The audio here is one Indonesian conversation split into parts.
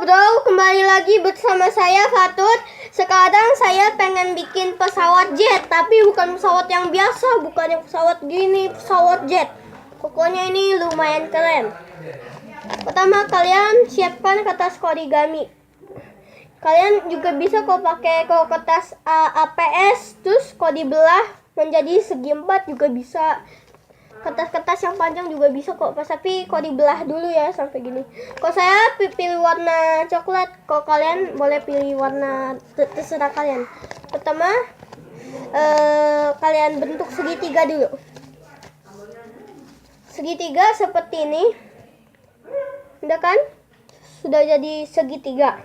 bro, kembali lagi bersama saya Fatut. Sekarang saya pengen bikin pesawat jet, tapi bukan pesawat yang biasa, bukan yang pesawat gini, pesawat jet. Pokoknya ini lumayan keren. Pertama kalian siapkan kertas origami. Kalian juga bisa kok pakai kertas APS, terus kok dibelah menjadi segi 4 juga bisa. Kertas-kertas yang panjang juga bisa kok, tapi kok dibelah dulu ya sampai gini. Kok saya pilih warna coklat, kok kalian boleh pilih warna terserah kalian. Pertama kalian bentuk segitiga dulu. Segitiga seperti ini. Udah kan? Sudah jadi segitiga.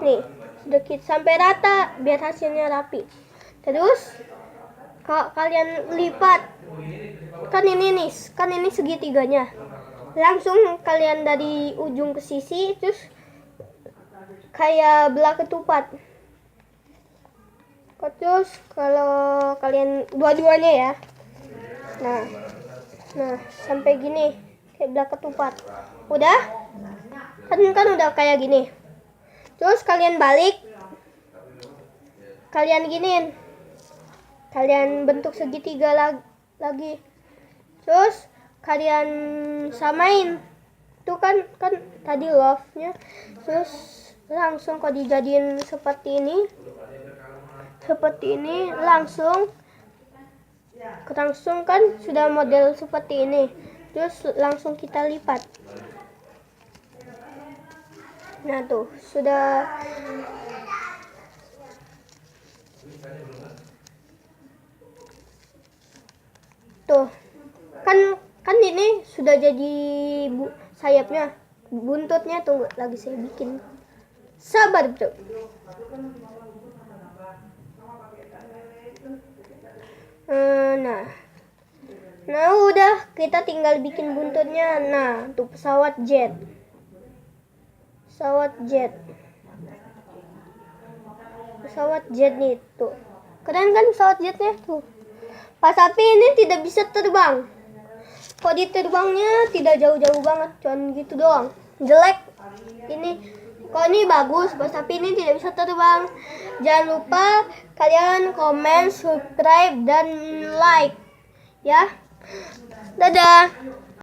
Nih, sudah sampai rata biar hasilnya rapi. Terus kalian lipat. Kan ini segitiganya. Langsung kalian dari ujung ke sisi, terus kayak belah ketupat. Terus kalau kalian dua-duanya ya. Nah, sampai gini kayak belah ketupat. Udah? Kan udah kayak gini. Terus kalian balik. Kalian giniin. Kalian bentuk segitiga lagi. Terus kalian samain. Itu kan tadi love-nya. Terus langsung kok dijadiin seperti ini. Seperti ini langsung kan sudah model seperti ini. Terus langsung kita lipat. Nah tuh, sudah tuh. Kan ini sudah jadi sayapnya, buntutnya. Tunggu, lagi saya bikin. Sabar bro. Nah udah, kita tinggal bikin buntutnya. Nah tuh pesawat jet nih tuh. Keren kan pesawat jetnya tuh. Tapi ini tidak bisa terbang. Kok diterbangnya tidak jauh-jauh banget, cuman gitu doang. Jelek. Ini bagus, tapi ini tidak bisa terbang. Jangan lupa kalian komen, subscribe, dan like ya. Dadah.